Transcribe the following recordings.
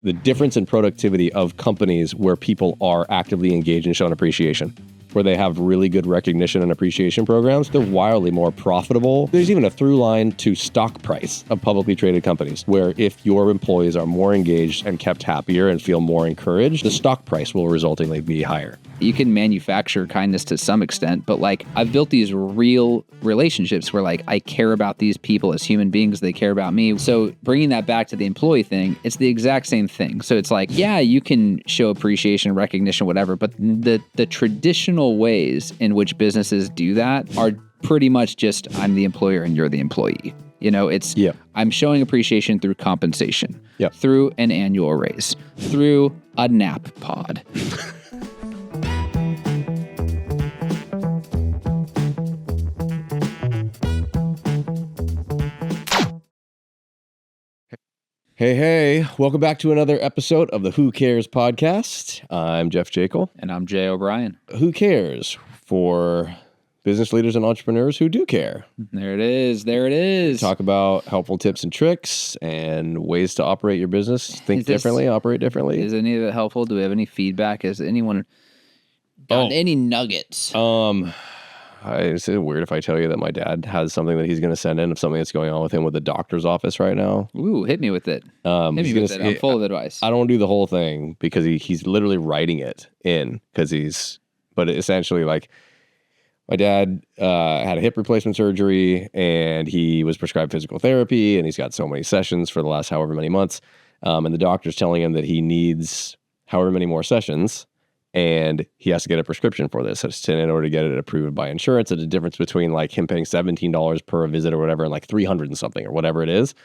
the difference in productivity of companies where people are actively engaged and showing appreciation, where they have really good recognition and appreciation programs, they're wildly more profitable. There's even a through line to stock price of publicly traded companies, where if your employees are more engaged and kept happier and feel more encouraged, the stock price will resultingly be higher. You can manufacture kindness to some extent, but like I've built these real relationships where like I care about these people as human beings, they care about me. So bringing that back to the employee thing, it's the exact same thing. So it's like, yeah, you can show appreciation, recognition, whatever, but the traditional ways in which businesses do that are pretty much just I'm the employer and you're the employee. You know, it's I'm showing appreciation through compensation, through an annual raise, through a nap pod. Hey, welcome back to another episode of the Who Cares podcast. I'm Jeff Jekyll. And I'm Jay O'Brien. Who cares for business leaders and entrepreneurs who do care? There it is. Talk about helpful tips and tricks and ways to operate your business. Think differently, operate differently. Is any of it helpful? Do we have any feedback? Has anyone gotten any nuggets? Is it weird if I tell you that my dad has something that he's going to send in of something that's going on with him with the doctor's office right now? Ooh, hit me with it. I'm full of advice. I don't want to do the whole thing because he's literally writing it in but essentially like my dad had a hip replacement surgery and he was prescribed physical therapy and he's got so many sessions for the last however many months. And the doctor's telling him that he needs however many more sessions. And he has to get a prescription for this in order to get it approved by insurance. It's a difference between like him paying $17 per visit or whatever and like 300 and something or whatever it is.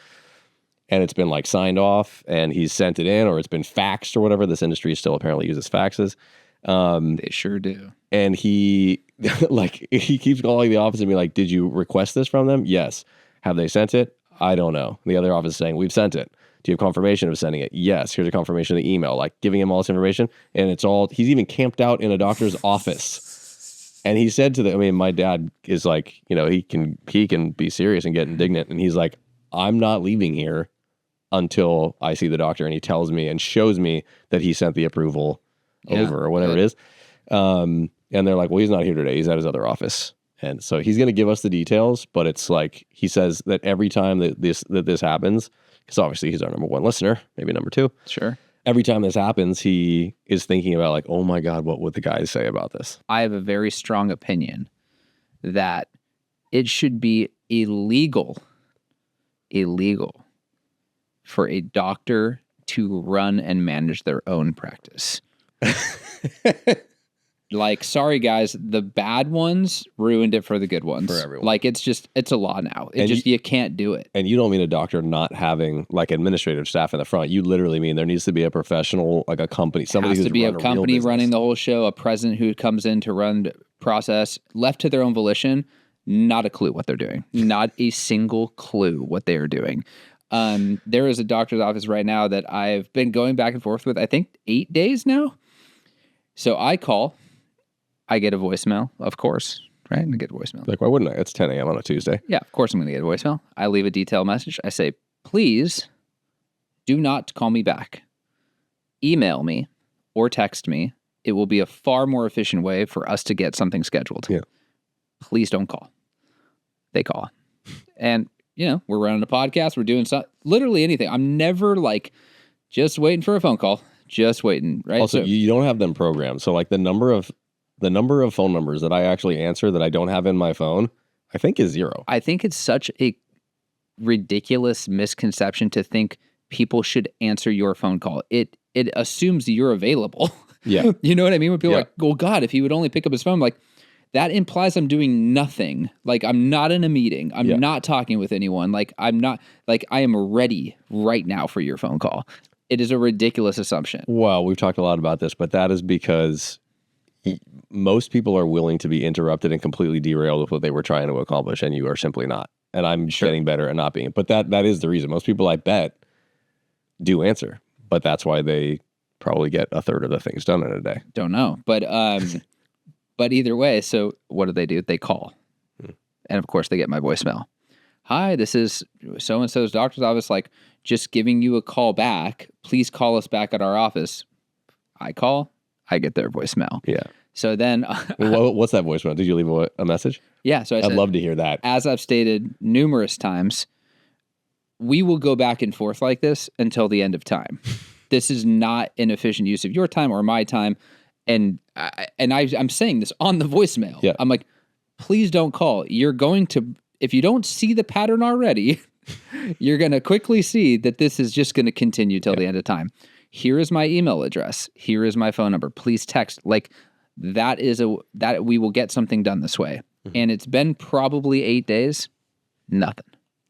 And it's been like signed off and he's sent it in or it's been faxed or whatever. This industry still apparently uses faxes. They sure do. And he keeps calling the office and be like, did you request this from them? Yes. Have they sent it? I don't know. The other office is saying, we've sent it. Do you have confirmation of sending it? Yes. Here's a confirmation of the email, like giving him all this information. And he's even camped out in a doctor's office. And he said my dad is like, he can be serious and get indignant. And he's like, I'm not leaving here until I see the doctor. And he tells me and shows me that he sent the approval over or whatever it is. And they're like, well, he's not here today. He's at his other office. And so he's going to give us the details, but it's like, he says that every time that this happens, because obviously he's our number one listener, maybe number two. Sure. Every time this happens, he is thinking about like, oh my God, what would the guys say about this? I have a very strong opinion that it should be illegal for a doctor to run and manage their own practice. Like, sorry guys, the bad ones ruined it for the good ones. For everyone. Like, it's a law now. You can't do it. And you don't mean a doctor not having like administrative staff in the front. You literally mean there needs to be a professional, like a company, somebody has to be a company real running the whole show, a president who comes in to run the process, left to their own volition, not a clue what they're doing. Not a single clue what they are doing. There is a doctor's office right now that I've been going back and forth with, I think 8 days now. So I call. I get a voicemail, of course, right? I get a voicemail. Like, why wouldn't I? It's 10 a.m. on a Tuesday. Yeah, of course I'm going to get a voicemail. I leave a detailed message. I say, please do not call me back. Email me or text me. It will be a far more efficient way for us to get something scheduled. Yeah. Please don't call. They call. And, we're running a podcast. We're doing literally anything. I'm never like just waiting for a phone call. Just waiting, right? Also, you don't have them programmed. So like the number of phone numbers that I actually answer that I don't have in my phone, I think is 0. I think it's such a ridiculous misconception to think people should answer your phone call. It assumes you're available. Yeah. You know what I mean? When people are like, oh God, if he would only pick up his phone, like that implies I'm doing nothing. Like I'm not in a meeting. I'm not talking with anyone. Like I'm not, like I am ready right now for your phone call. It is a ridiculous assumption. Well, we've talked a lot about this, but that is because most people are willing to be interrupted and completely derailed with what they were trying to accomplish, and you are simply not. And I'm getting better at not being. But that is the reason. Most people, I bet, do answer. But that's why they probably get a third of the things done in a day. Don't know. But but either way, so what do? They call. And of course, they get my voicemail. Hi, this is so-and-so's doctor's office. Like, just giving you a call back. Please call us back at our office. I call, I get their voicemail. Yeah. So then, What's that voicemail? Did you leave a message? yeah. So I'd love to hear that. As I've stated numerous times, we will go back and forth like this until the end of time. This is not an efficient use of your time or my time. And I'm saying this on the voicemail. Yeah. I'm like, please don't call. You're going to, if you don't see the pattern already, you're going to quickly see that this is just going to continue till the end of time. Here is my email address. Here is my phone number. Please text. Like that we will get something done this way. Mm-hmm. And it's been probably 8 days. Nothing.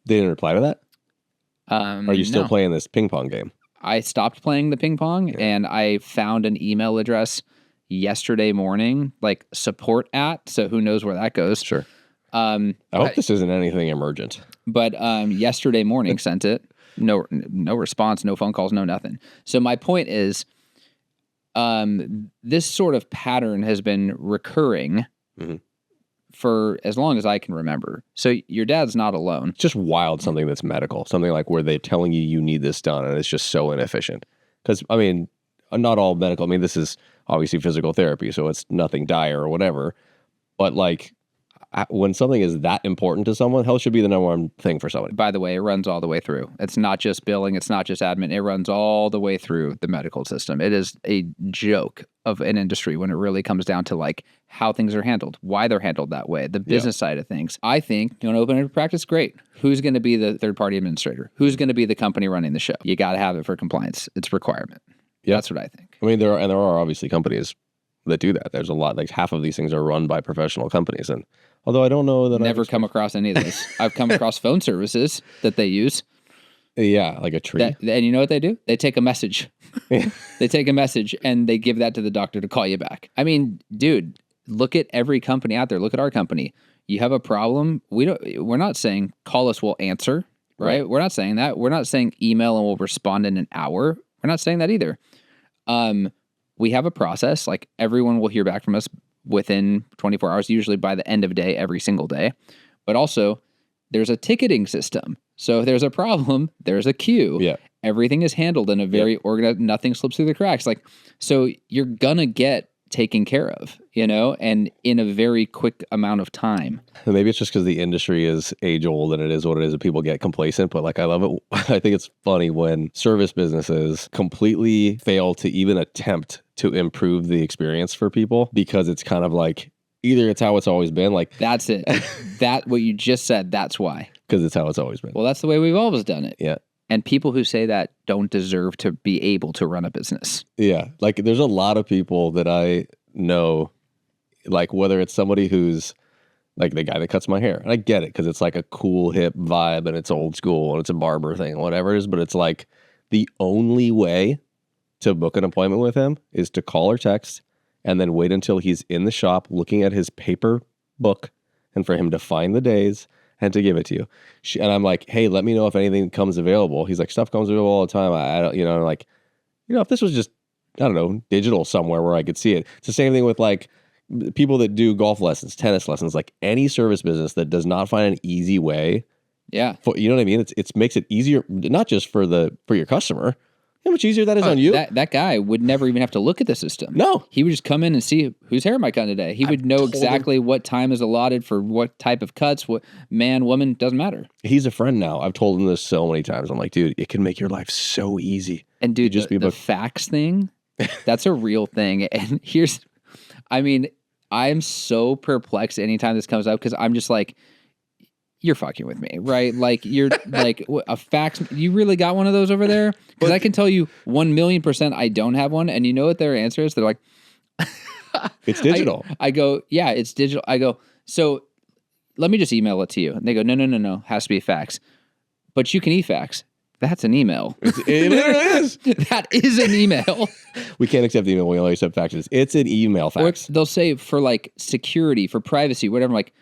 They didn't reply to that? Are you still playing this ping pong game? I stopped playing the ping pong and I found an email address yesterday morning, like support at. So who knows where that goes? Sure. I hope this isn't anything emergent. But yesterday morning sent it. No response, no phone calls, no nothing. So my point is, this sort of pattern has been recurring for as long as I can remember. So your dad's not alone. It's just wild, something that's medical, something like where they're telling you need this done, and it's just so inefficient. Because, I mean, not all medical, I mean, this is obviously physical therapy, so it's nothing dire or whatever. But like, when something is that important to someone, health should be the number one thing for somebody. By the way, it runs all the way through. It's not just billing. It's not just admin. It runs all the way through the medical system. It is a joke of an industry when it really comes down to like how things are handled, why they're handled that way, the business side of things. I think you want to open a practice, great. Who's going to be the third-party administrator? Who's going to be the company running the show? You got to have it for compliance. It's a requirement. Yeah. That's what I think. I mean, there are obviously companies that do that. There's a lot, like half of these things are run by professional companies. And although I don't know that Never come across any of this. I've come across phone services that they use. Yeah, like a tree. And you know what they do? They take a message. They take a message and they give that to the doctor to call you back. I mean, dude, look at every company out there. Look at our company. You have a problem. We're not saying call us, we'll answer, right? We're not saying that. We're not saying email and we'll respond in an hour. We're not saying that either. We have a process, like everyone will hear back from us within 24 hours, usually by the end of day, every single day. But also, there's a ticketing system. So if there's a problem, there's a queue. Yeah. Everything is handled in a very organized, nothing slips through the cracks. Like, so you're gonna get taken care of, and in a very quick amount of time. And maybe it's just because the industry is age old and it is what it is and people get complacent. But like, I love it. I think it's funny when service businesses completely fail to even attempt to improve the experience for people because it's kind of like, either it's how it's always been. Like that's it. What you just said, that's why. Because it's how it's always been. Well, that's the way we've always done it. Yeah. And people who say that don't deserve to be able to run a business. Yeah. Like there's a lot of people that I know, like whether it's somebody who's like the guy that cuts my hair. And I get it because it's like a cool hip vibe and it's old school and it's a barber thing, whatever it is. But it's like the only way to book an appointment with him is to call or text and then wait until he's in the shop looking at his paper book and for him to find the days and to give it to you. And I'm like, hey, let me know if anything comes available. He's like, stuff comes available all the time. I don't, like, if this was just, I don't know, digital somewhere where I could see it. It's the same thing with like people that do golf lessons, tennis lessons, like any service business that does not find an easy way. Yeah. You know what I mean? It makes it easier, not just for your customer. How much easier that is on you? That guy would never even have to look at the system. No. He would just come in and see whose hair am I cutting today. He would know exactly what time is allotted for what type of cuts, what man, woman, doesn't matter. He's a friend now. I've told him this so many times. I'm like, dude, it can make your life so easy. And dude, the fax thing, that's a real thing. And I'm so perplexed anytime this comes up because I'm just like, you're fucking with me, right? Like you're like a fax. You really got one of those over there? Because I can tell you 1,000,000% I don't have one. And you know what their answer is? They're like, it's digital. I go, yeah, it's digital. I go, so let me just email it to you. And they go, no, has to be a fax. But you can e-fax. That's an email. It literally is. That is an email. We can't accept email. We only accept faxes. It's an email fax. Or they'll say for like security, for privacy, whatever. Like,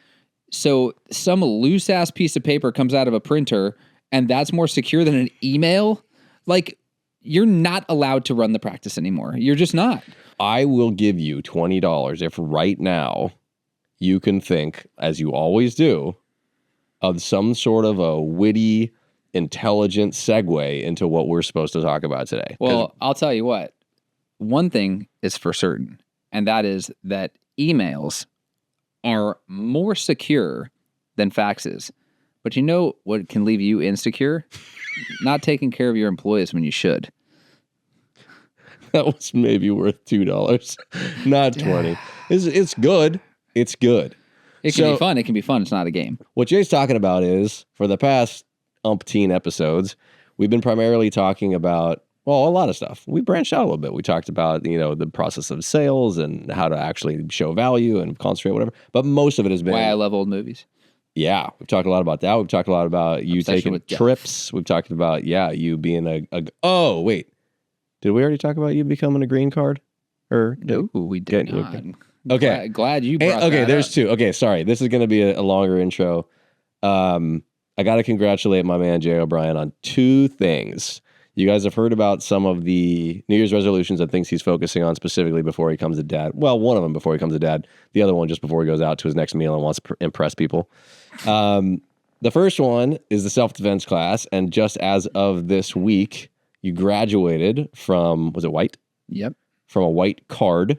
so some loose ass piece of paper comes out of a printer and that's more secure than an email. Like you're not allowed to run the practice anymore. You're just not. I will give you $20 if right now you can think, as you always do, of some sort of a witty, intelligent segue into what we're supposed to talk about today. Well, I'll tell you what. One thing is for certain, and that is that emails are more secure than faxes. But you know what can leave you insecure? Not taking care of your employees when you should. That was maybe worth $2, not 20. It's good. It's good. It can be fun. It can be fun. It's not a game. What Jay's talking about is, for the past umpteen episodes, we've been primarily talking about, well, a lot of stuff. We branched out a little bit. We talked about, the process of sales and how to actually show value and concentrate, whatever. But most of it has been... Why I love old movies. Yeah, we've talked a lot about that. We've talked a lot about you taking trips. We've talked about, you being a... Oh, wait. Did we already talk about you becoming a green card? Or no, we did not. Okay. Glad you brought okay, that there's up. two. Okay, sorry. This is going to be a longer intro. I got to congratulate my man, Jay O'Brien, on two things. You guys have heard about some of the New Year's resolutions and things he's focusing on specifically before he becomes a dad. Well, one of them before he becomes a dad. The other one just before he goes out to his next meal and wants to impress people. The first one is the self-defense class. And just as of this week, you graduated from, was it white? Yep. From a white card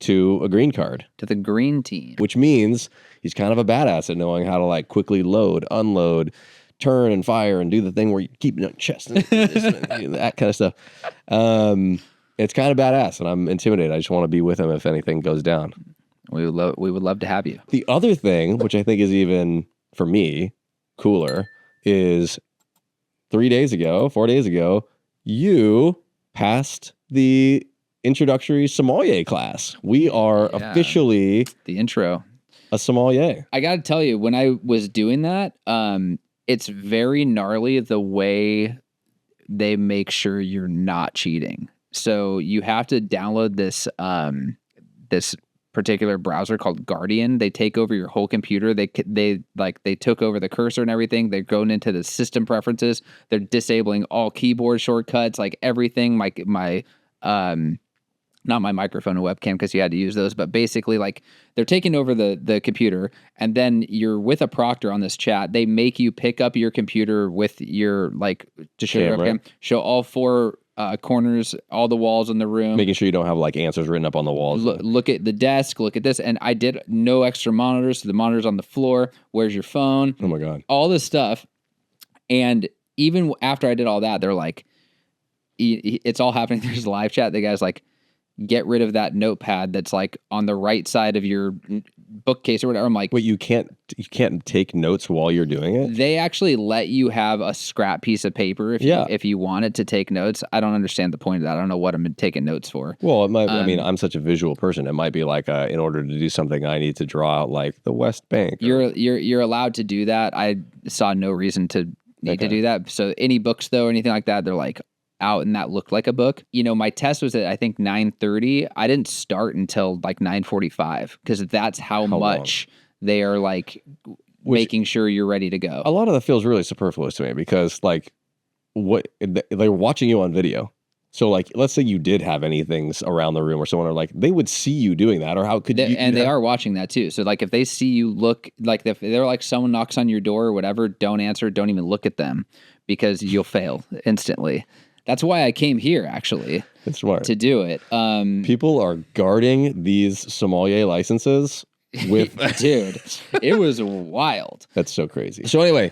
to a green card. To the green team. Which means he's kind of a badass at knowing how to like quickly load, unload, turn and fire and do the thing where you keep it on your chest and that kind of stuff. It's kind of badass and I'm intimidated. I just want to be with him if anything goes down. We would love to have you. The other thing, which I think is even, for me, cooler, is 4 days ago, you passed the introductory sommelier class. We are officially the intro a sommelier. I got to tell you, when I was doing that, it's very gnarly the way they make sure you're not cheating. So you have to download this this particular browser called Guardian. They take over your whole computer. They took over the cursor and everything. They're going into the system preferences. They're disabling all keyboard shortcuts, like everything. My not my microphone and webcam because you had to use those, but basically like they're taking over the computer and then you're with a proctor on this chat. They make you pick up your computer with your to show your webcam, show all four corners, all the walls in the room. Making sure you don't have like answers written up on the walls. Look at the desk, look at this. And I did no extra monitors. So the monitor's on the floor. Where's your phone? Oh my God. All this stuff. And even after I did all that, they're like, it's all happening. There's a live chat. The guy's like, get rid of that notepad that's like on the right side of your bookcase or whatever. I'm like, wait, you can't take notes while you're doing it? They actually let you have a scrap piece of paper if you wanted to take notes. I don't understand the point of that. I don't know what I'm taking notes for. Well, it might, I mean, I'm such a visual person. It might be like in order to do something, I need to draw out like the West Bank. You're allowed to do that. I saw no reason to need to do that. So any books though, or anything like that, they're like out and that looked like a book. My test was at I think 9:30. I didn't start until like 9:45 because that's how much they are like making sure you're ready to go. A lot of that feels really superfluous to me because like they're watching you on video. So like let's say you did have anything around the room or someone, or like they would see you doing that, or how could you? And they are watching that too. So like if they see you look like if they're like someone knocks on your door or whatever, don't answer, don't even look at them because you'll fail instantly. That's why I came here, actually. That's smart. To do it. People are guarding these sommelier licenses with... Dude, it was wild. That's so crazy. So anyway,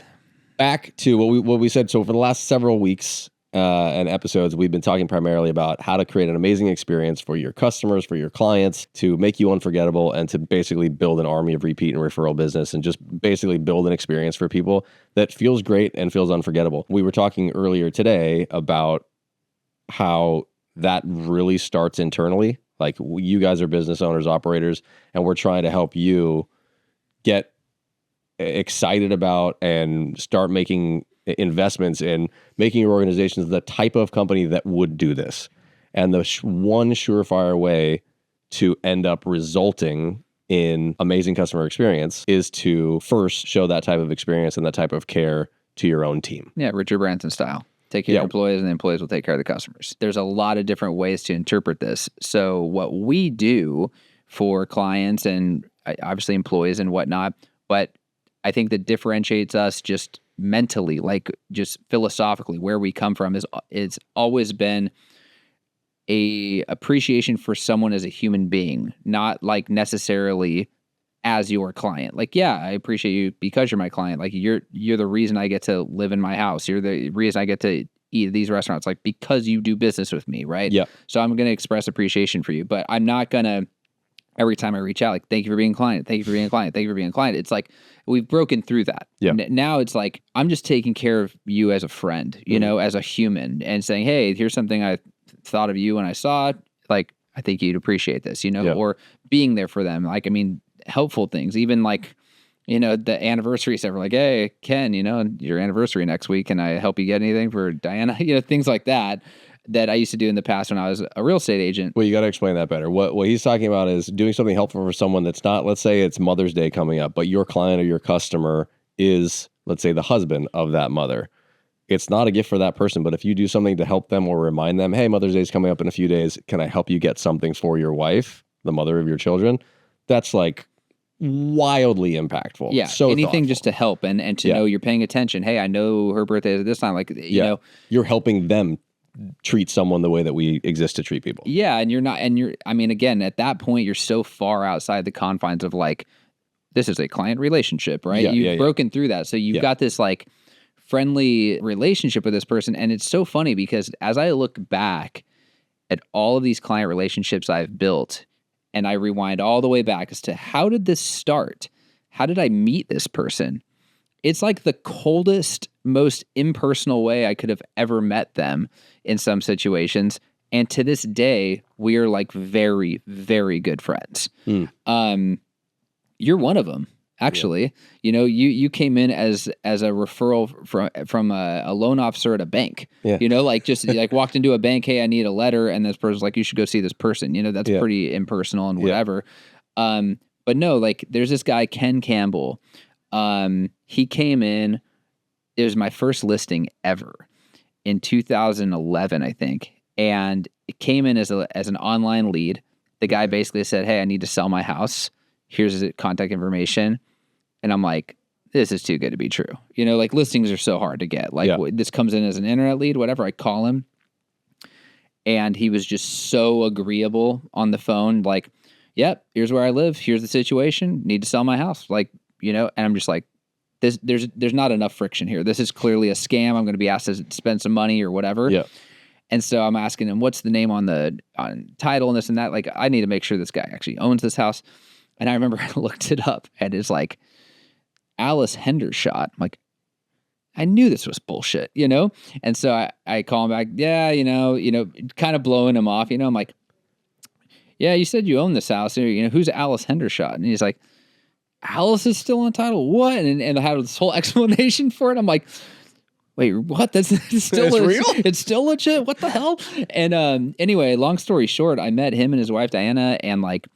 back to what we said. So for the last several weeks and episodes, we've been talking primarily about how to create an amazing experience for your customers, for your clients, to make you unforgettable, and to basically build an army of repeat and referral business, and just basically build an experience for people that feels great and feels unforgettable. We were talking earlier today about how that really starts internally. Like you guys are business owners, operators, and we're trying to help you get excited about and start making investments in making your organizations the type of company that would do this. And the one surefire way to end up resulting in amazing customer experience is to first show that type of experience and that type of care to your own team. Yeah, Richard Branson style. Take care of your employees and the employees will take care of the customers. There's a lot of different ways to interpret this. So what we do for clients and obviously employees and whatnot, but I think that differentiates us just mentally, like just philosophically, where we come from is it's always been a appreciation for someone as a human being, not like necessarily as your client. Like, yeah, I appreciate you because you're my client. Like you're the reason I get to live in my house. You're the reason I get to eat at these restaurants, like because you do business with me, right? Yeah. So I'm going to express appreciation for you, but I'm not going to every time I reach out, like, thank you for being a client. Thank you for being a client. Thank you for being a client. It's like, we've broken through that. Yeah. Now it's like, I'm just taking care of you as a friend, you know, as a human, and saying, hey, here's something I thought of you when I saw it. Like, I think you'd appreciate this, you know, or being there for them. Like, I mean, helpful things, even like, you know, the anniversary stuff. We're like, hey, Ken, you know, your anniversary next week. Can I help you get anything for Diana? You know, things like that I used to do in the past when I was a real estate agent. Well, you got to explain that better. What he's talking about is doing something helpful for someone that's not, let's say it's Mother's Day coming up, but your client or your customer is, let's say, the husband of that mother. It's not a gift for that person, but if you do something to help them or remind them, hey, Mother's Day is coming up in a few days, can I help you get something for your wife, the mother of your children? That's like wildly impactful. Yeah, so anything thoughtful. just to help and to know you're paying attention. Hey, I know her birthday is at this time. Like, you know. You're helping them treat someone the way that we exist to treat people. Yeah, I mean, again, at that point, you're so far outside the confines of like, this is a client relationship, right? You've broken through that. So you've got this like friendly relationship with this person. And it's so funny because as I look back at all of these client relationships I've built, and I rewind all the way back as to how did this start? How did I meet this person? It's like the coldest, most impersonal way I could have ever met them in some situations. And to this day, we are like very, very good friends. You're one of them, actually. Yeah. You know, you came in as a referral from a loan officer at a bank. Yeah. You know, like just like walked into a bank, hey, I need a letter, and this person's like, you should go see this person. You know, that's pretty impersonal and whatever. But no, like there's this guy, Ken Campbell. He came in, it was my first listing ever in 2011, I think. And it came in as an online lead. The guy basically said, hey, I need to sell my house. Here's his contact information. And I'm like, this is too good to be true. You know, like listings are so hard to get. Like this comes in as an internet lead, whatever. I call him. And he was just so agreeable on the phone. Like, yep, here's where I live. Here's the situation. Need to sell my house. Like, you know, and I'm just like, there's not enough friction here. This is clearly a scam. I'm going to be asked to spend some money or whatever. Yeah. And so I'm asking him, what's the name on title and this and that? Like, I need to make sure this guy actually owns this house. And I remember I looked it up and it's like Alice Hendershot. I'm like, I knew this was bullshit, you know? And so I call him back. Yeah, you know, kind of blowing him off, you know? I'm like, yeah, you said you own this house. You know, who's Alice Hendershot? And he's like, Alice is still on title. What? And I had this whole explanation for it. I'm like, wait, what? That's still real? It's still legit. What the hell? And anyway, long story short, I met him and his wife Diana, and like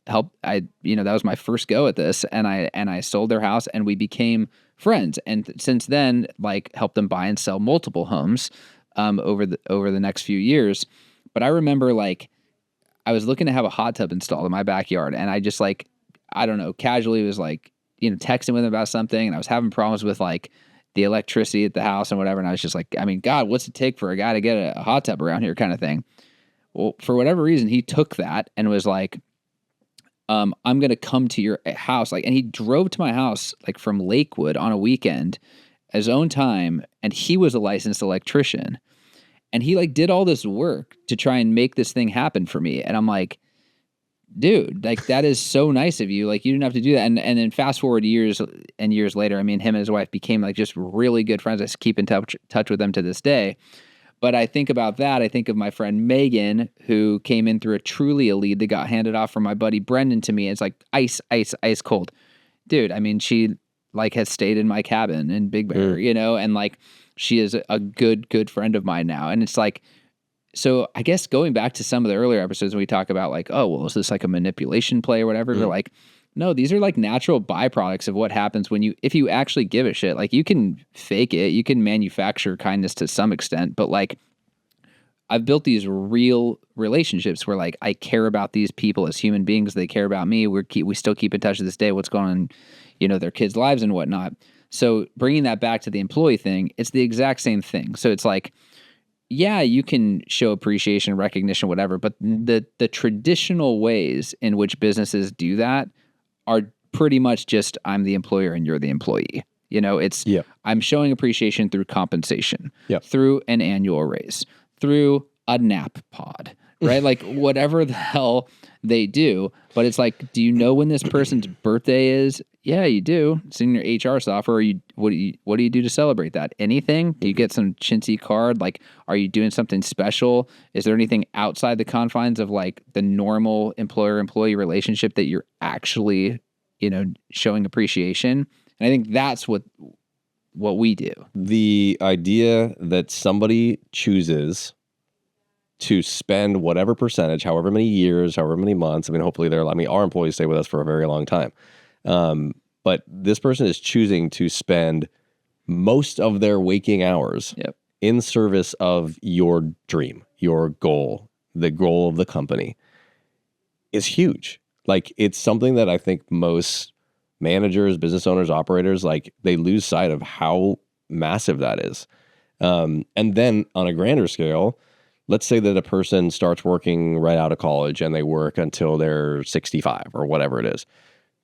that was my first go at this, and I sold their house, and we became friends. And since then, like helped them buy and sell multiple homes over the next few years. But I remember like I was looking to have a hot tub installed in my backyard, and I just like, I don't know, casually was like, you know, texting with him about something, and I was having problems with like the electricity at the house and whatever. And I was just like, I mean, God, what's it take for a guy to get a hot tub around here kind of thing? Well, for whatever reason, he took that and was like, I'm going to come to your house. Like, and he drove to my house like from Lakewood on a weekend, his own time. And he was a licensed electrician, and he like did all this work to try and make this thing happen for me. And I'm like, dude, like that is so nice of you. Like you didn't have to do that. And then fast forward years and years later, I mean, him and his wife became like just really good friends. I keep in touch with them to this day. But I think about that. I think of my friend Megan, who came in through a truly a lead that got handed off from my buddy Brendan to me. It's like ice cold. Dude, I mean, she like has stayed in my cabin in Big Bear, you know, and like she is a good friend of mine now. And it's like, so I guess going back to some of the earlier episodes when we talk about like, oh, well, is this like a manipulation play or whatever? We're like, no, these are like natural byproducts of what happens if you actually give a shit. Like you can fake it, you can manufacture kindness to some extent, but like I've built these real relationships where like I care about these people as human beings. They care about me. We still keep in touch to this day. What's going on, you know, their kids' lives and whatnot. So bringing that back to the employee thing, it's the exact same thing. So it's like, yeah, you can show appreciation, recognition, whatever, but the traditional ways in which businesses do that are pretty much just I'm the employer and you're the employee. It's Yeah. I'm showing appreciation through compensation, Yep. through an annual raise, through a nap pod, right? Like whatever the hell they do. But it's like, do you know when this person's birthday is? Yeah, you do. It's in your HR software. What do you do to celebrate that? Anything? Do you get some chintzy card? Like, are you doing something special? Is there anything outside the confines of like the normal employer-employee relationship that you're actually, showing appreciation? And I think that's what we do. The idea that somebody chooses to spend whatever percentage, however many years, however many months. I mean, hopefully our employees stay with us for a very long time. But this person is choosing to spend most of their waking hours in service of your dream, your goal, the goal of the company is huge. Like, it's something that I think most managers, business owners, operators, like, they lose sight of how massive that is. And then on a grander scale, let's say that a person starts working right out of college and they work until they're 65 or whatever it is.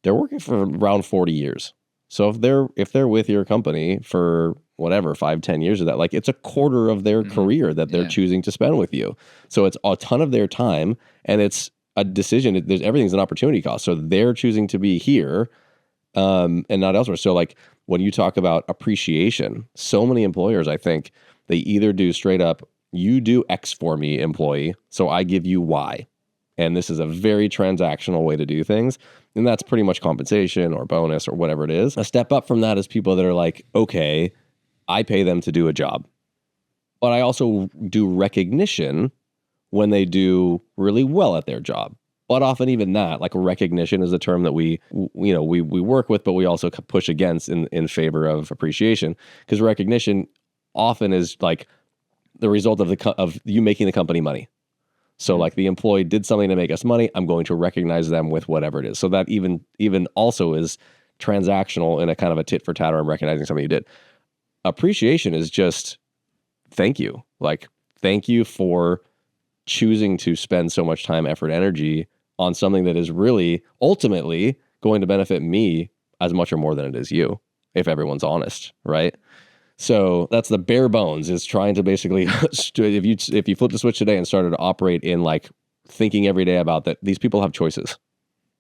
They're working for around 40 years. So if they're with your company for whatever, 5-10 years of that, like, it's a quarter of their career that they're choosing to spend with you. So it's a ton of their time, and it's a decision. Everything's an opportunity cost. So they're choosing to be here and not elsewhere. So like when you talk about appreciation, so many employers, I think they either do straight up, you do X for me, employee, so I give you Y. And this is a very transactional way to do things. And that's pretty much compensation or bonus or whatever it is. A step up from that is people that are like, okay, I pay them to do a job, but I also do recognition when they do really well at their job. But often even that, like, recognition is a term that we work with, but we also push against in favor of appreciation, because recognition often is like the result of you making the company money. So like the employee did something to make us money, I'm going to recognize them with whatever it is. So that even also is transactional in a kind of a tit for tat, or I'm recognizing something you did. Appreciation is just thank you. Like, thank you for choosing to spend so much time, effort, energy on something that is really ultimately going to benefit me as much or more than it is you, if everyone's honest, right? So that's the bare bones, is trying to basically, if you flip the switch today and started to operate in like thinking every day about that, these people have choices,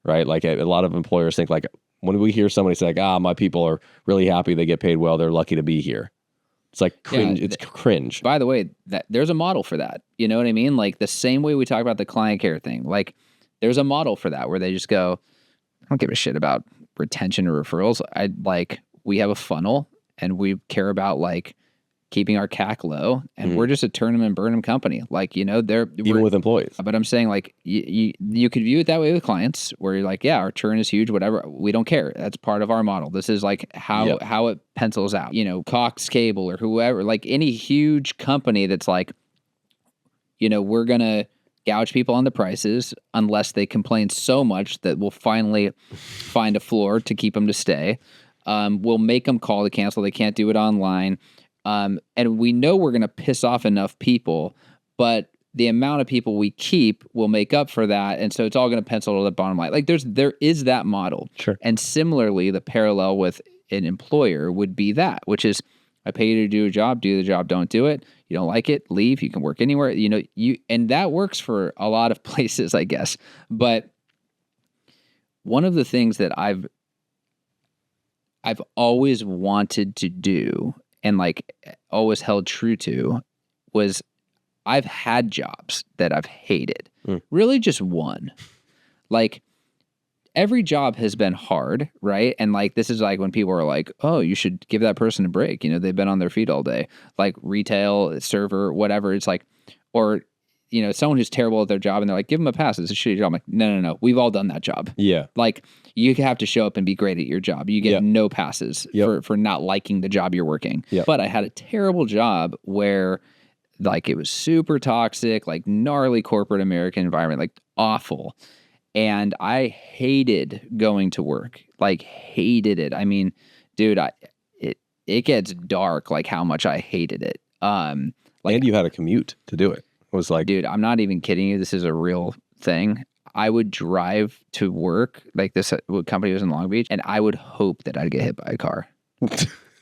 right? Like a lot of employers think, like, when we hear somebody say like, my people are really happy, they get paid well, they're lucky to be here. It's like cringe. It's cringe. By the way, that there's a model for that. You know what I mean? Like the same way we talk about the client care thing, like there's a model for that where they just go, I don't give a shit about retention or referrals. We have a funnel and we care about like keeping our CAC low, and we're just a turn them and burn them company. Like, they're even with employees. But I'm saying like you could view it that way with clients, where you're like, yeah, our churn is huge, whatever. We don't care. That's part of our model. This is like how it pencils out. Cox Cable or whoever, like any huge company that's like, we're gonna gouge people on the prices unless they complain so much that we'll finally find a floor to keep them to stay. We'll make them call to cancel. They can't do it online. And we know we're going to piss off enough people, but the amount of people we keep will make up for that. And so it's all going to pencil to the bottom line. Like there is that model. Sure. And similarly, the parallel with an employer would be that, which is I pay you to do a job, do the job, don't do it. You don't like it, leave. You can work anywhere. And that works for a lot of places, I guess. But one of the things that I've always wanted to do and like always held true to was I've had jobs that I've hated. Really just one. Like every job has been hard, right? And like this is like when people are like, oh, you should give that person a break. They've been on their feet all day. Like retail, server, whatever. It's like, or someone who's terrible at their job and they're like, give them a pass. It's a shitty job. I'm like, no. We've all done that job. Yeah. Like you have to show up and be great at your job. You get no passes for not liking the job you're working. But I had a terrible job where like it was super toxic, like gnarly corporate American environment, like awful. And I hated going to work, like hated it. I mean, dude, it gets dark, like how much I hated it. And you had a commute to do it. It was like, dude, I'm not even kidding you. This is a real thing. I would drive to work, like this company was in Long Beach, and I would hope that I'd get hit by a car.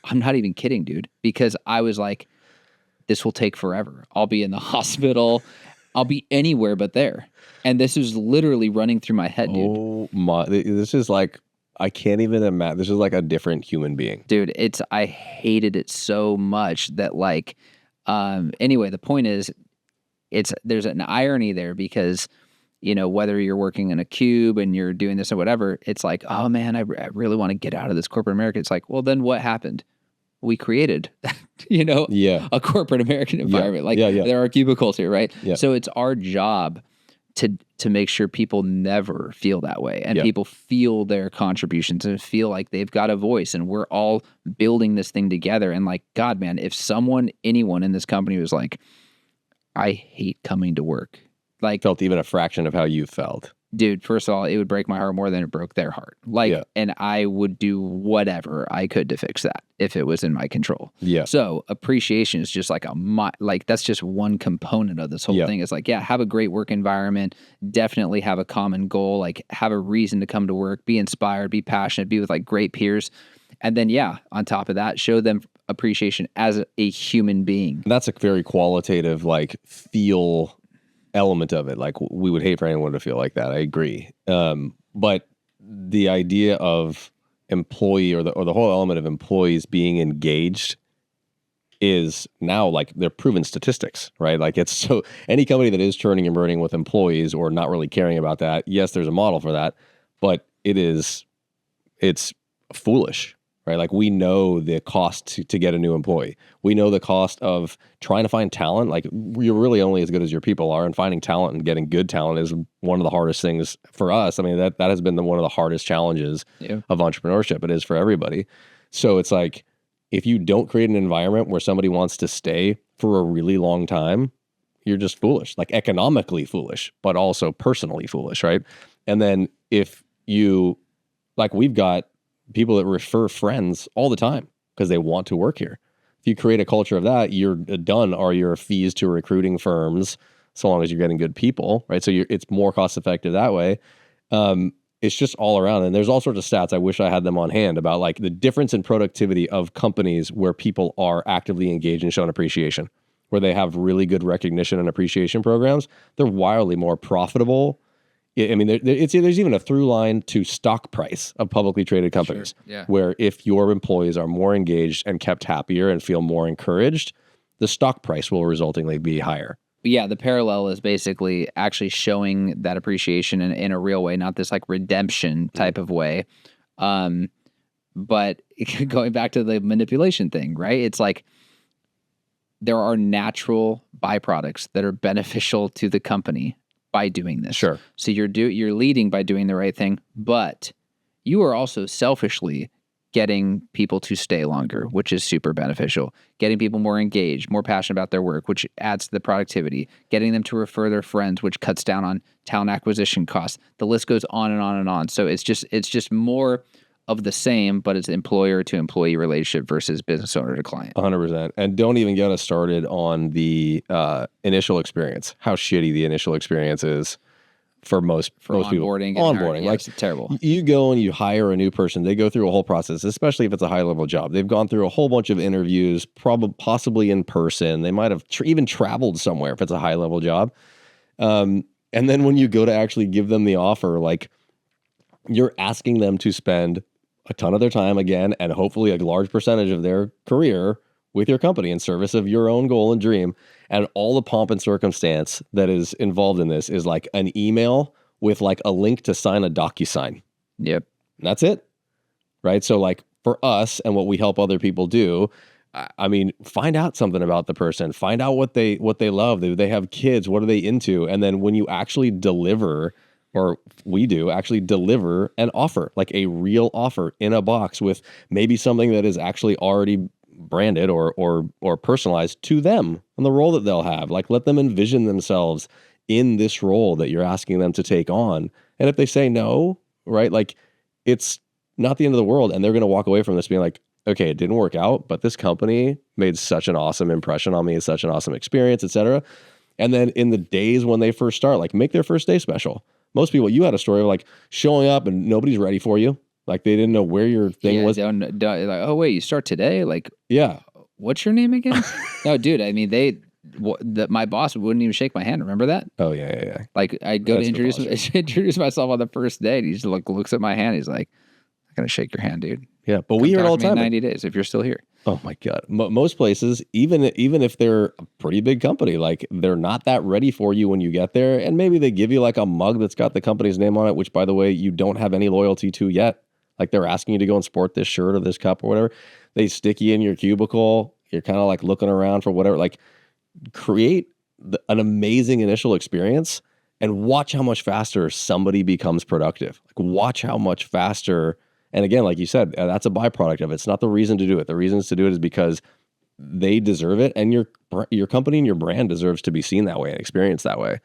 I'm not even kidding, dude, because I was like, this will take forever. I'll be in the hospital. I'll be anywhere but there. And this is literally running through my head, dude. oh my, this is like, I can't even imagine. This is like a different human being. Dude, I hated it so much that like, anyway, the point is, there's an irony there because, you know, whether you're working in a cube and you're doing this or whatever, it's like, oh man, I really want to get out of this corporate America. It's like, well, then what happened? We created, you know, a corporate American environment. There are cubicles here, right? Yeah. So it's our job to make sure people never feel that way and people feel their contributions and feel like they've got a voice and we're all building this thing together. And like, God, man, if anyone in this company was like, I hate coming to work. Like, felt even a fraction of how you felt. Dude, first of all, it would break my heart more than it broke their heart. Like, and I would do whatever I could to fix that if it was in my control. Yeah. So appreciation is just like that's just one component of this whole thing. It's like, have a great work environment, definitely have a common goal, like have a reason to come to work, be inspired, be passionate, be with like great peers. And then, on top of that, show them appreciation as a human being. That's a very qualitative, like, feel element of it. Like, we would hate for anyone to feel like that. I agree. But the idea of employee or the whole element of employees being engaged is now like they're proven statistics, right? Like, it's so any company that is churning and burning with employees or not really caring about that, yes, there's a model for that, but it's foolish. Right? Like, we know the cost to get a new employee. We know the cost of trying to find talent. Like, you're really only as good as your people are, and finding talent and getting good talent is one of the hardest things for us. I mean, that has been one of the hardest challenges of entrepreneurship. It is for everybody. So it's like, if you don't create an environment where somebody wants to stay for a really long time, you're just foolish, like economically foolish, but also personally foolish, right? And then if you, like, we've got people that refer friends all the time because they want to work here. If you create a culture of that, you're done are your fees to recruiting firms, so long as you're getting good people, right? So it's more cost effective that way. It's just all around. And there's all sorts of stats. I wish I had them on hand about like the difference in productivity of companies where people are actively engaged and showing appreciation, where they have really good recognition and appreciation programs. They're wildly more profitable. I mean, there's even a through line to stock price of publicly traded companies, where if your employees are more engaged and kept happier and feel more encouraged, the stock price will resultingly be higher. Yeah, the parallel is basically actually showing that appreciation in a real way, not this like redemption type of way. But going back to the manipulation thing, right? It's like there are natural byproducts that are beneficial to the company by doing this. Sure. So you're leading by doing the right thing, but you are also selfishly getting people to stay longer, which is super beneficial. Getting people more engaged, more passionate about their work, which adds to the productivity. Getting them to refer their friends, which cuts down on talent acquisition costs. The list goes on and on and on. So it's just more of the same, but it's employer to employee relationship versus business owner to client. 100%. And don't even get us started on the initial experience, how shitty the initial experience is for most people. Onboarding. Like, it's terrible. You go and you hire a new person. They go through a whole process, especially if it's a high level job. They've gone through a whole bunch of interviews, possibly in person. They might have even traveled somewhere if it's a high level job. And then when you go to actually give them the offer, like, you're asking them to spend a ton of their time again, and hopefully a large percentage of their career with your company in service of your own goal and dream. And all the pomp and circumstance that is involved in this is like an email with like a link to sign a DocuSign. Yep. And that's it. Right. So like for us and what we help other people do, I mean, find out something about the person, find out what they love. They have kids. What are they into? And then when you actually deliver, or we do actually deliver an offer, like a real offer in a box with maybe something that is actually already branded or personalized to them and the role that they'll have. Like, let them envision themselves in this role that you're asking them to take on. And if they say no, right, like, it's not the end of the world. And they're going to walk away from this being like, okay, it didn't work out, but this company made such an awesome impression on me, such an awesome experience, etc. And then in the days when they first start, like make their first day special. Most people, you had a story of like showing up and nobody's ready for you. Like they didn't know where your thing was. Don't, like, oh wait, you start today? Like, yeah. What's your name again? No, dude. I mean, my boss wouldn't even shake my hand. Remember that? Oh yeah. Like I go to introduce myself on the first day, and he just looks at my hand. He's like, "I'm gonna shake your hand, dude." Yeah, but we hear it all the time. 90 days if you're still here. Oh my God. Most places, even if they're a pretty big company, like they're not that ready for you when you get there. And maybe they give you like a mug that's got the company's name on it, which by the way, you don't have any loyalty to yet. Like they're asking you to go and sport this shirt or this cup or whatever. They stick you in your cubicle. You're kind of like looking around for whatever, like create an amazing initial experience and watch how much faster somebody becomes productive. Like watch how much faster. And again, like you said, that's a byproduct of it. It's not the reason to do it. The reasons to do it is because they deserve it, and your company and your brand deserves to be seen that way and experienced that way.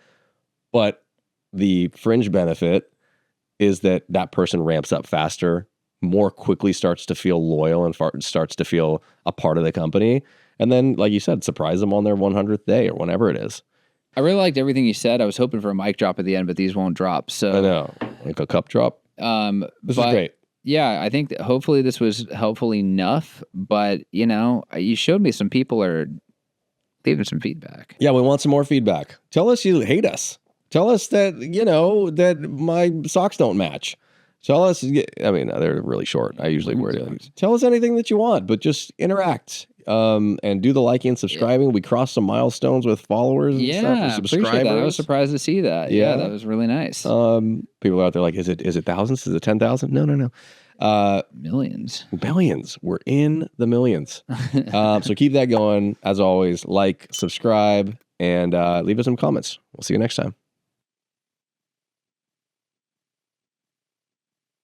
But the fringe benefit is that person ramps up faster, more quickly starts to feel loyal and starts to feel a part of the company. And then, like you said, surprise them on their 100th day or whenever it is. I really liked everything you said. I was hoping for a mic drop at the end, but these won't drop. So I know, like a cup drop. This is great. Yeah, I think that hopefully this was helpful enough, but you showed me some people are leaving some feedback. Yeah, we want some more feedback. Tell us you hate us. Tell us that, that my socks don't match. Tell us, I mean, they're really short. I usually wear it. Tell us anything that you want, but just interact. And do the liking and subscribing. Yeah. We crossed some milestones with followers and stuff. And subscribers. Appreciate that. I was surprised to see that. Yeah, that was really nice. People out there like, is it thousands? Is it 10,000? No. Millions. Billions. We're in the millions. So keep that going. As always, like, subscribe, and leave us some comments. We'll see you next time.